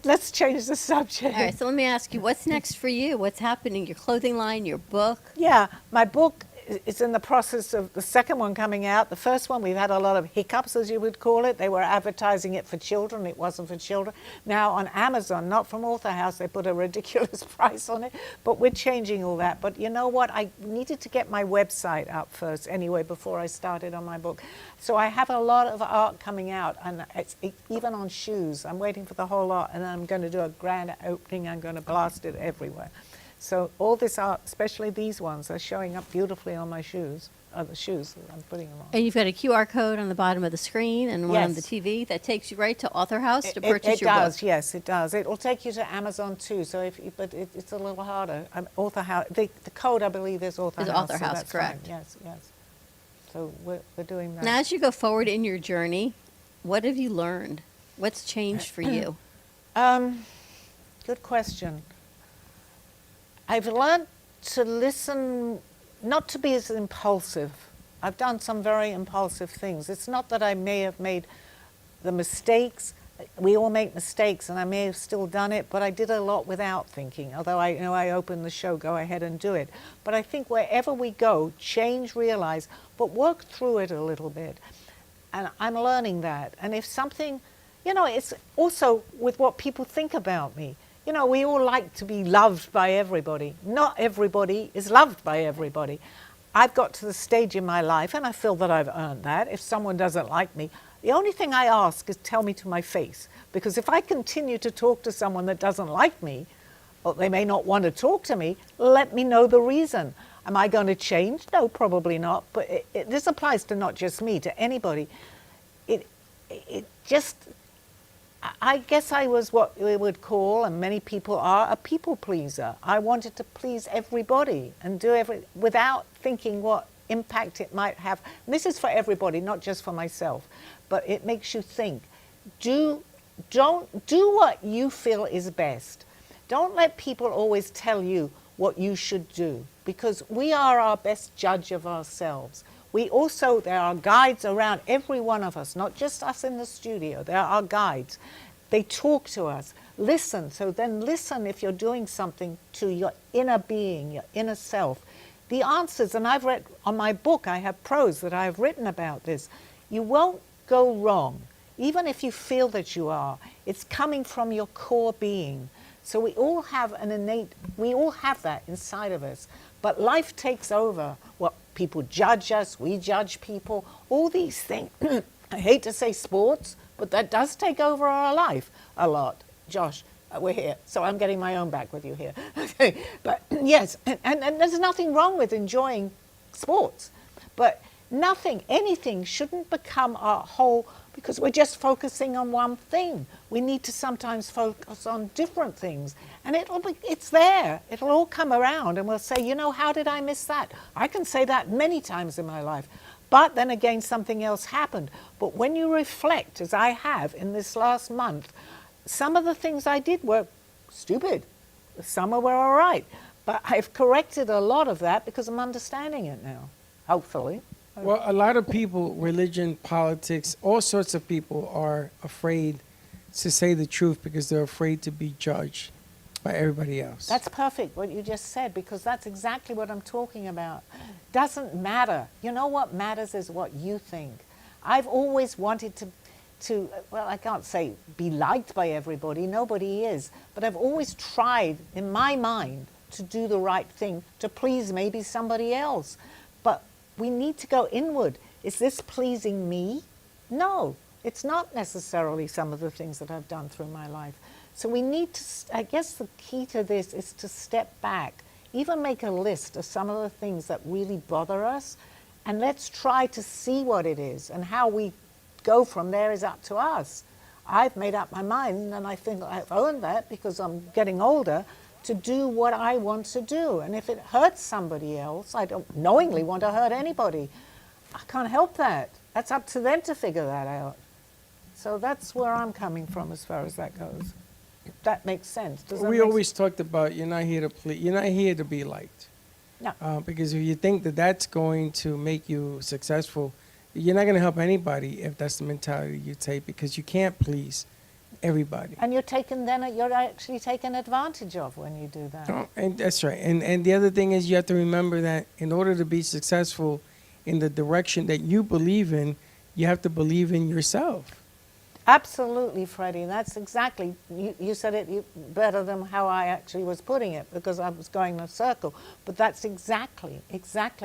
Let's change the subject.
All right, so let me ask you, what's next for you? What's happening? Your clothing line, your book?
Yeah, my book it's in the process of the second one coming out. The first one, we've had a lot of hiccups, as you would call it. They were advertising it for children. It wasn't for children. Now on Amazon, not from Author House, they put a ridiculous price on it. But we're changing all that. But you know what? I needed to get my website up first anyway before I started on my book. So I have a lot of art coming out, and even on shoes. I'm waiting for the whole lot, and then I'm going to do a grand opening. I'm going to blast it everywhere. So all this art, especially these ones, are showing up beautifully on my shoes, the shoes that I'm putting them on.
And you've got a QR code on the bottom of the screen and one on the TV that takes you right to Author House to purchase your book.
It does, yes, it does. It will take you to Amazon too. So but it's a little harder. Author House. The code, I believe, is Author House.
Is Author
so
House,
that's
correct?
fine. Yes, yes. So we're doing that.
Now, as you go forward in your journey, what have you learned? What's changed for you?
Good question. I've learned to listen, not to be as impulsive. I've done some very impulsive things. It's not that I may have made the mistakes. We all make mistakes, and I may have still done it, but I did a lot without thinking. Although I opened the show, go ahead and do it. But I think wherever we go, change, realize, but work through it a little bit. And I'm learning that. And if something, it's also with what people think about me. We all like to be loved by everybody. Not everybody is loved by everybody. I've got to the stage in my life, and I feel that I've earned that. If someone doesn't like me, the only thing I ask is tell me to my face. Because if I continue to talk to someone that doesn't like me, or they may not want to talk to me, let me know the reason. Am I going to change? No, probably not. But this applies to not just me, to anybody. I guess I was what we would call, and many people are, a people pleaser. I wanted to please everybody and do without thinking what impact it might have. And this is for everybody, not just for myself, but it makes you think. Don't do what you feel is best. Don't let people always tell you what you should do, because we are our best judge of ourselves. There are guides around every one of us, not just us in the studio. There are guides. They talk to us. Listen. So then listen if you're doing something to your inner being, your inner self. The answers, and I've read on my book, I have prose that I've written about this. You won't go wrong, even if you feel that you are. It's coming from your core being. So we all have that inside of us. But life takes over. What people judge us, we judge people, all these things. I hate to say sports, but that does take over our life a lot. Josh, we're here, so I'm getting my own back with you here. Okay, but yes, and there's nothing wrong with enjoying sports, but anything shouldn't become our whole, because we're just focusing on one thing. We need to sometimes focus on different things, and it's there. It'll all come around, and we'll say, how did I miss that? I can say that many times in my life, but then again, something else happened. But when you reflect, as I have in this last month, some of the things I did were stupid. Some were all right, but I've corrected a lot of that because I'm understanding it now, hopefully.
Well, a lot of people, religion, politics, all sorts of people are afraid to say the truth because they're afraid to be judged by everybody else.
That's perfect, what you just said, because that's exactly what I'm talking about. Doesn't matter. You know what matters is what you think. I've always wanted to, well, I can't say be liked by everybody, nobody is, but I've always tried, in my mind, to do the right thing, to please maybe somebody else. But we need to go inward. Is this pleasing me? No, it's not necessarily some of the things that I've done through my life. So we need to, I guess the key to this is to step back, even make a list of some of the things that really bother us, and let's try to see what it is, and how we go from there is up to us. I've made up my mind, and I think I've earned that because I'm getting older, to do what I want to do. And if it hurts somebody else, I don't knowingly want to hurt anybody. I can't help that. That's up to them to figure that out. So that's where I'm coming from as far as that goes. If that makes sense.
We always talked about you're not here to please, you're not here to be liked.
No.
Because if you think that that's going to make you successful, you're not going to help anybody if that's the mentality you take, because you can't please everybody.
And you're actually taken advantage of when you do that.
Oh, and that's right. And the other thing is you have to remember that in order to be successful in the direction that you believe in, you have to believe in yourself.
Absolutely, Freddie. That's exactly, you said it better than how I actually was putting it, because I was going in a circle. But that's exactly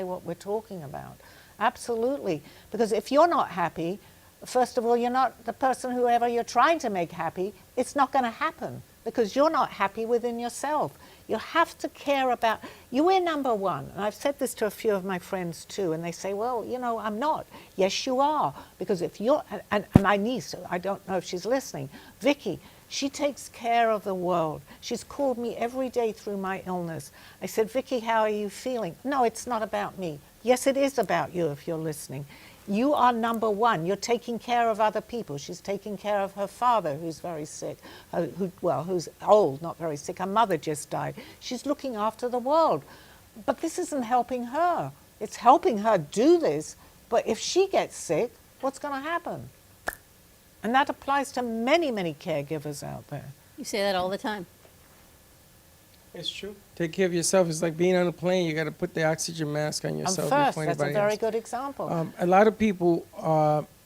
what we're talking about. Absolutely. Because if you're not happy, first of all, you're not the person whoever you're trying to make happy. It's not going to happen because you're not happy within yourself. You have to care about, you are number one. And I've said this to a few of my friends too, and they say, well, you know, I'm not. Yes, you are. Because if you're, and my niece, I don't know if she's listening, Vicky, she takes care of the world. She's called me every day through my illness. I said, Vicky, how are you feeling? No, it's not about me. Yes, it is about you if you're listening. You are number one. You're taking care of other people. She's taking care of her father, who's very sick, who's old, not very sick. Her mother just died. She's looking after the world. But this isn't helping her. It's helping her do this. But if she gets sick, what's going to happen? And that applies to many, many caregivers out there.
You say that all the time.
It's true. Take care of yourself. It's like being on a plane. You got to put the oxygen mask on yourself
First,
before
that's a
anybody
very
else.
good example.
A lot of people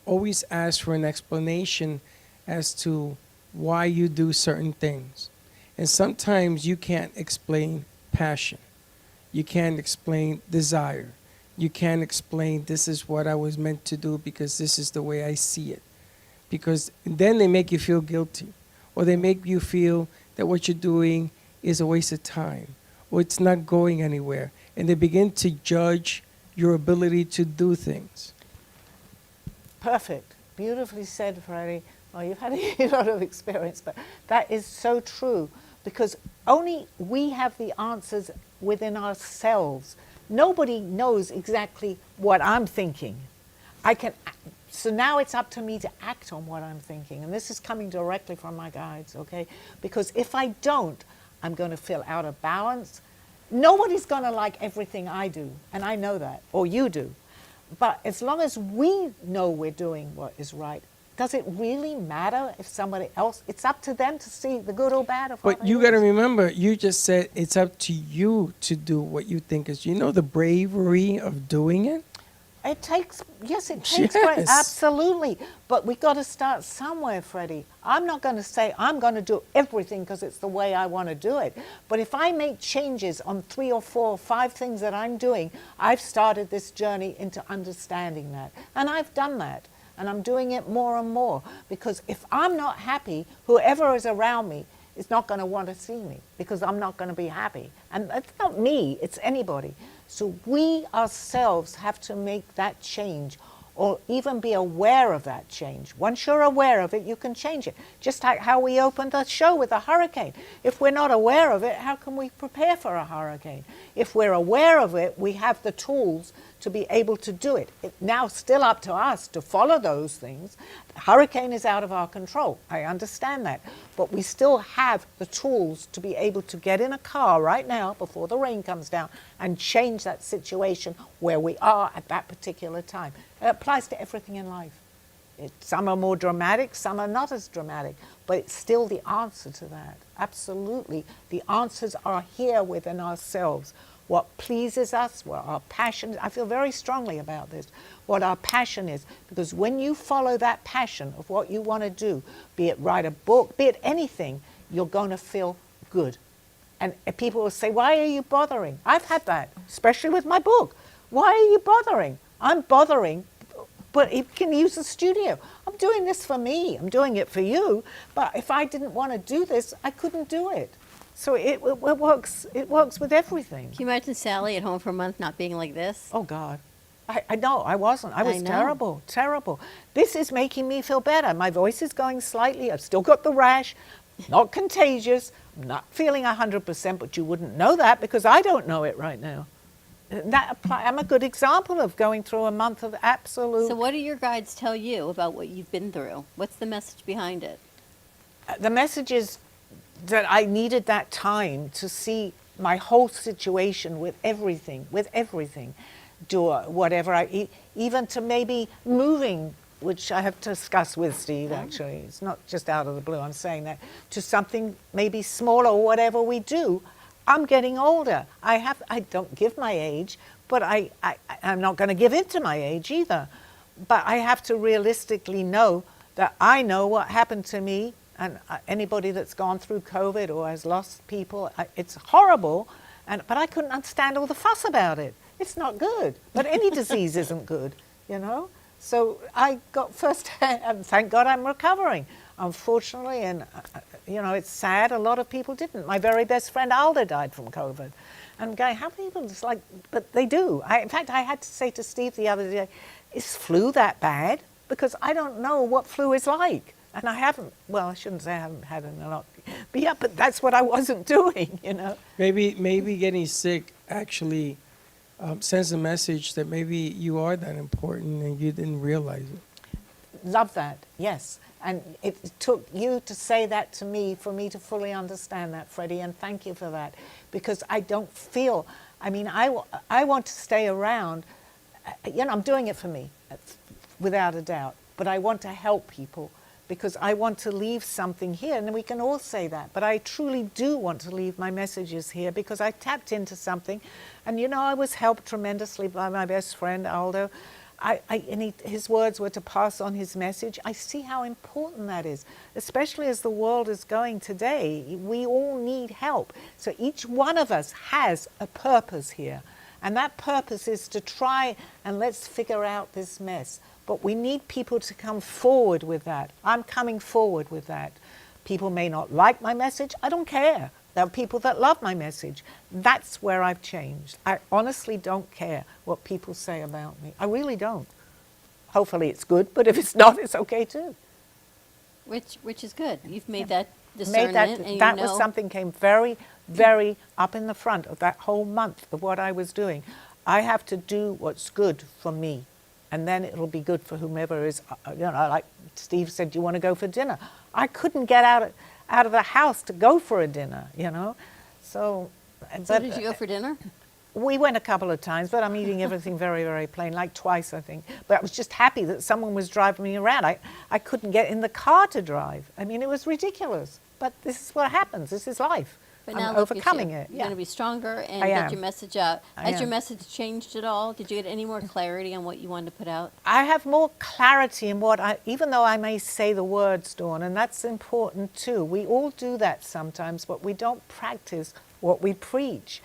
always ask for an explanation as to why you do certain things. And sometimes you can't explain passion. You can't explain desire. You can't explain this is what I was meant to do because this is the way I see it. Because then they make you feel guilty. Or they make you feel that what you're doing is a waste of time. Or it's not going anywhere. And they begin to judge your ability to do things.
Perfect. Beautifully said, Freddie. Well, you've had a lot of experience, but that is so true because only we have the answers within ourselves. Nobody knows exactly what I'm thinking. So now it's up to me to act on what I'm thinking. And this is coming directly from my guides, okay? Because if I don't, I'm going to feel out of balance. Nobody's going to like everything I do, and I know that, or you do. But as long as we know we're doing what is right, does it really matter if somebody else, it's up to them to see the good or bad of what
But you got to remember, you just said it's up to you to do what you think is, you know the bravery of doing it?
It takes, yes, it takes,
Yes.
absolutely. But we got to start somewhere, Freddie. I'm not going to say I'm going to do everything because it's the way I want to do it. But if I make changes on 3 or 4 or 5 things that I'm doing, I've started this journey into understanding that. And I've done that. And I'm doing it more and more. Because if I'm not happy, whoever is around me is not going to want to see me because I'm not going to be happy. And it's not me, it's anybody. So we ourselves have to make that change or even be aware of that change. Once you're aware of it, you can change it. Just like how we opened the show with a hurricane. If we're not aware of it, how can we prepare for a hurricane? If we're aware of it, we have the tools to be able to do it. It's now still up to us to follow those things. The hurricane is out of our control. I understand that. But we still have the tools to be able to get in a car right now before the rain comes down and change that situation where we are at that particular time. It applies to everything in life. Some are more dramatic, some are not as dramatic, but it's still the answer to that. Absolutely. The answers are here within ourselves. What pleases us, what our passion is. I feel very strongly about this, what our passion is. Because when you follow that passion of what you want to do, be it write a book, be it anything, you're going to feel good. And people will say, why are you bothering? I've had that, especially with my book. Why are you bothering? I'm bothering, but you can use the studio. I'm doing this for me. I'm doing it for you. But if I didn't want to do this, I couldn't do it. So it works with everything.
Can you imagine Sally at home for a month not being like this?
Oh, God. I know, I wasn't. I was
know.
terrible, terrible. This is making me feel better. My voice is going slightly. I've still got the rash. Not contagious. I'm not feeling 100%, but you wouldn't know that because I don't know it right now. I'm a good example of going through a month of absolute...
So what do your guides tell you about what you've been through? What's the message behind it?
The message is that I needed that time to see my whole situation with everything, do whatever even to maybe moving which I have discussed with Steve, actually. It's not just out of the blue. I'm saying that to something maybe smaller or whatever we do. I'm getting older. I don't give my age, but I'm not going to give in to my age either. But I have to realistically know that I know what happened to me, and anybody that's gone through COVID or has lost people, it's horrible. But I couldn't understand all the fuss about it. It's not good. But any disease isn't good, you know. So I got firsthand, and thank God I'm recovering. Unfortunately, and you know, it's sad, a lot of people didn't. My very best friend Alda died from COVID. And I'm going, how many people? It's like, but they do. In fact, I had to say to Steve the other day, is flu that bad? Because I don't know what flu is like. And I haven't, well, I shouldn't say I haven't had it a lot. But yeah, but that's what I wasn't doing, you know.
Maybe getting sick actually sends a message that maybe you are that important and you didn't realize it.
Love that, yes. And it took you to say that to me for me to fully understand that, Freddie, and thank you for that. Because I don't feel, I mean, I want to stay around. You know, I'm doing it for me, without a doubt. But I want to help people because I want to leave something here. And we can all say that. But I truly do want to leave my messages here because I tapped into something. And, you know, I was helped tremendously by my best friend, Aldo. His words were to pass on his message. I see how important that is, especially as the world is going today. We all need help. So each one of us has a purpose here. And that purpose is to try and let's figure out this mess. But we need people to come forward with that. I'm coming forward with that. People may not like my message. I don't care. There are people that love my message. That's where I've changed. I honestly don't care what people say about me. I really don't. Hopefully it's good, but if it's not, it's okay too.
Which is good. You've made that discernment, and
that
you know.
was something came very, very up in the front of that whole month of what I was doing. I have to do what's good for me, and then it'll be good for whomever is, you know, like Steve said, do you want to go for dinner? I couldn't get out of the house to go for a dinner, you know. So
Did you go for dinner?
We went a couple of times, but I'm eating everything very, very plain, like twice, I think. But I was just happy that someone was driving me around. I couldn't get in the car to drive. I mean, it was ridiculous. But this is what happens. This is life.
But
I'm
now look at
overcoming
you.
it.
You're going to be stronger and
I
get
am.
your message out.
I
Has your
am.
message changed at all? Did you get any more clarity on what you wanted to put out?
I have more clarity in even though I may say the words, Dawn, and that's important too. We all do that sometimes, but we don't practice what we preach.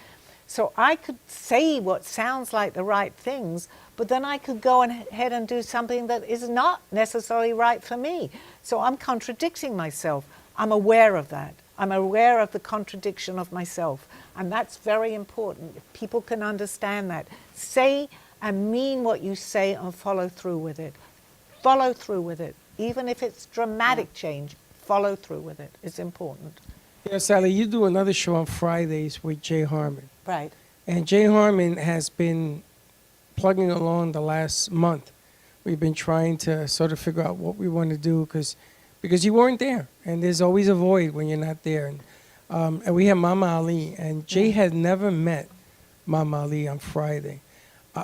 So I could say what sounds like the right things, but then I could go ahead and do something that is not necessarily right for me. So I'm contradicting myself. I'm aware of that. I'm aware of the contradiction of myself. And that's very important. If people can understand that. Say and mean what you say and follow through with it. Follow through with it. Even if it's dramatic change, follow through with it. It's important.
Yeah, Sally, you do another show on Fridays with Jay Harmon.
Right.
And Jay Harmon has been plugging along the last month. We've been trying to sort of figure out what we want to do because you weren't there. And there's always a void when you're not there. And we had Mama Ali, and Jay had never met Mama Ali on Friday.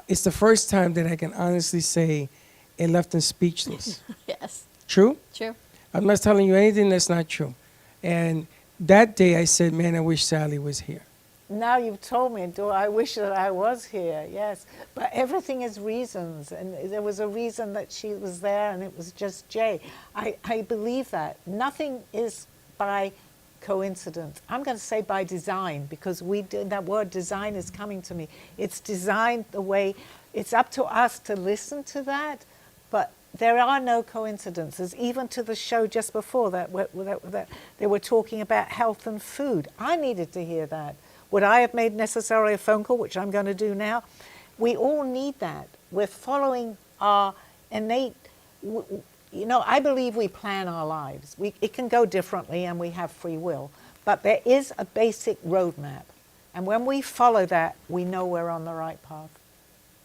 It's the first time that I can honestly say it left him speechless.
Yes.
True?
True.
I'm not telling you anything that's not true. And that day I said, man, I wish Sally was here.
Now you've told me, I wish that I was here, yes. But everything is reasons, and there was a reason that she was there, and it was just Jay. I believe that. Nothing is by coincidence. I'm going to say by design, because that word design is coming to me. It's designed the way, it's up to us to listen to that, but there are no coincidences, even to the show just before that they were talking about health and food. I needed to hear that. Would I have made necessarily a phone call, which I'm going to do now? We all need that. We're following our innate, you know, I believe we plan our lives. It can go differently and we have free will, but there is a basic roadmap. And when we follow that, we know we're on the right path.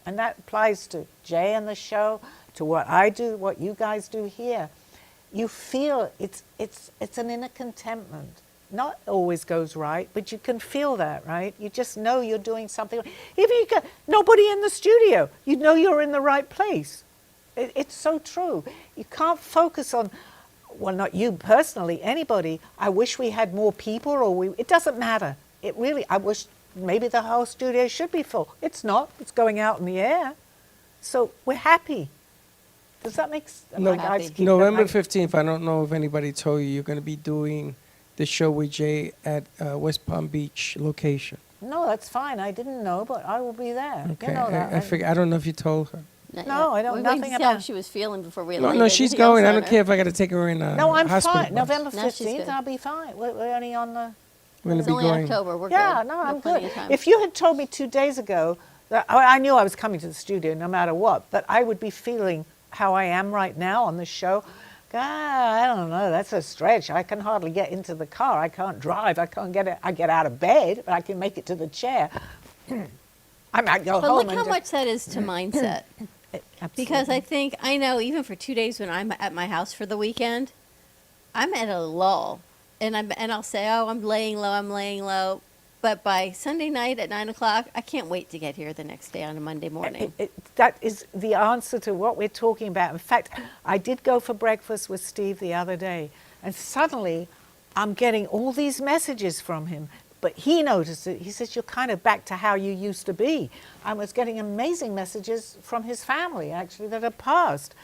And that applies to Jay and the show, to what I do, what you guys do here. You feel it's an inner contentment. Not always goes right, but you can feel that, right? You just know you're doing something. Even you got nobody in the studio, you know you're in the right place. It's so true. You can't focus on, well, not you personally, anybody. I wish we had more people, or it doesn't matter. It really, I wish maybe the whole studio should be full. It's not. It's going out in the air. So we're happy. Does that make sense?
No,
happy.
November 15th, I don't know if anybody told you, you're going to be doing the show with Jay at West Palm Beach location.
No, that's fine. I didn't know, but I will be there.
Okay,
You know that.
I figure, I don't know if you told her.
No, I don't-
We're waiting
nothing
to see how
about-
she was feeling before we
No,
landed
no,
at
she's
the health
going. I don't
center.
care if I got to take her in a
No, I'm
hospital
fine.
bus.
November
No, she's
15th,
good.
I'll be fine. We're only on the...
We're going
It's
to be
only
going.
October. We're
Yeah,
good.
no,
We have
I'm
plenty
good.
of time.
If you had told me 2 days ago, that I knew I was coming to the studio no matter what, but I would be feeling how I am right now on the show. God, I don't know, that's a stretch. I can hardly get into the car. I can't drive. I can't get it. I get out of bed, but I can make it to the chair. I might go
But
home
look
and
how
just-
much that is to mindset. Because I know even for 2 days when I'm at my house for the weekend, I'm at a lull, and I'll say, oh, I'm laying low. But by Sunday night at 9 o'clock, I can't wait to get here the next day on a Monday morning.
That is the answer to what we're talking about. In fact, I did go for breakfast with Steve the other day, and suddenly I'm getting all these messages from him. But he noticed it. He says, you're kind of back to how you used to be. I was getting amazing messages from his family, actually, that had passed.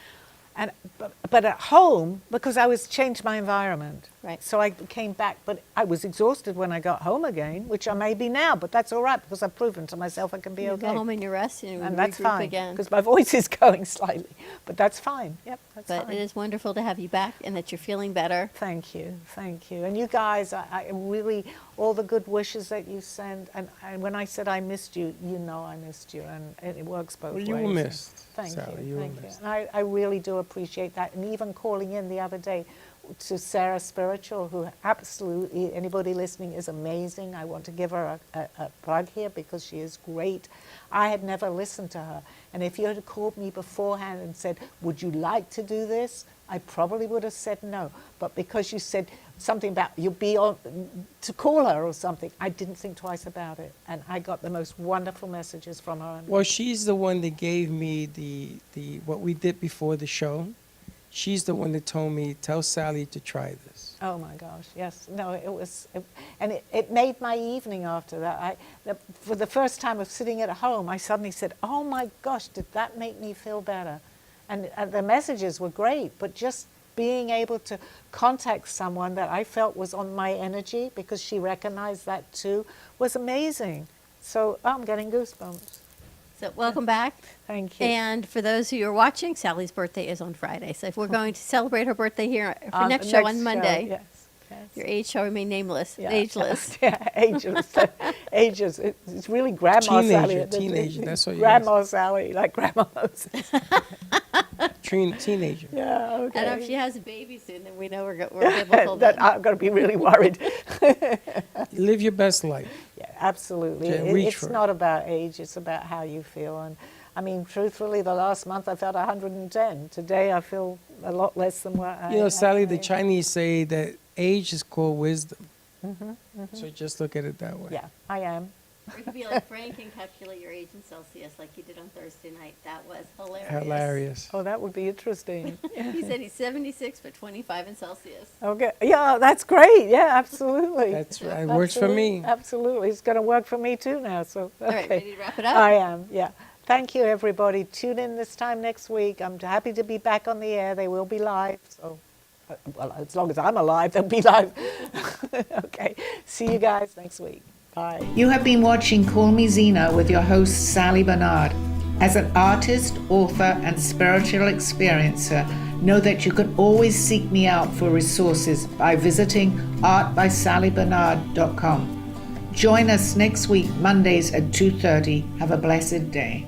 But at home, because I was changed my environment.
Right.
So I came back, but I was exhausted when I got home again, which I may be now, but that's all right because I've proven to myself I can be
You
okay.
go home and you rest and,
And
we
that's
regroup
fine,
again.
because my voice is going slightly, but that's fine. Yep, that's
But
fine.
it is wonderful to have you back and that you're feeling better.
Thank you. And you guys, I really, all the good wishes that you send, and when I said I missed you, you know I missed you, and it works both
Well,
ways.
you were missed,
Thank
Sally,
you.
you were
Thank you.
missed.
And I really do appreciate that, and even calling in the other day to Sarah Spiritual, who absolutely, anybody listening, is amazing. I want to give her a plug here because she is great. I had never listened to her, and if you had called me beforehand and said, would you like to do this? I probably would have said no, but because you said something about you'll be on to call her or something, I didn't think twice about it, and I got the most wonderful messages from her.
Well, she's the one that gave me the what we did before the show. She's the one that told me, tell Sally to try this.
Oh my gosh, yes. No, it made my evening after that. For the first time of sitting at home, I suddenly said, oh my gosh, did that make me feel better? And the messages were great, but just being able to contact someone that I felt was on my energy, because she recognized that too, was amazing. So I'm getting goosebumps.
So welcome back.
Thank you.
And for those who are watching, Sally's birthday is on Friday. So if we're going to celebrate her birthday here for
On
next
the
show on Monday,
yes.
your age shall remain nameless,
Yeah.
ageless.
Yeah, ageless. Ages. It's really Grandma Sally.
Teenager, that's what you
Grandma Sally, like Grandma Moses.
Teenager.
Yeah, okay.
And if she has a baby soon, then we know we're biblical
that
then.
I'm going to be really worried.
Live your best life.
Yeah, absolutely.
Yeah, reach
It's
for it.
not about age, it's about how you feel. And I mean, truthfully, the last month I felt 110. Today I feel a lot less than what I...
You know, Sally, the
I-
Chinese say that age is called wisdom. So just look at it that way.
Yeah, I am.
Or you could be like Frank and calculate your age in Celsius like you did on Thursday night. That was hilarious.
Hilarious.
Oh, that would be interesting.
He said he's 76 but 25 in Celsius.
Okay, yeah, that's great. Yeah, absolutely.
That's right. It works for me.
Absolutely. It's going to work for me too now. So, okay.
All right, ready to wrap it up?
I am, yeah. Thank you, everybody. Tune in this time next week. I'm happy to be back on the air. They will be live. So, well, as long as I'm alive, they'll be live. Okay. See you guys next week. Bye.
You have been watching Call Me Zena with your host, Sally Barnard. As an artist, author, and spiritual experiencer, know that you can always seek me out for resources by visiting artbysallybarnard.com. Join us next week, Mondays at 2:30. Have a blessed day.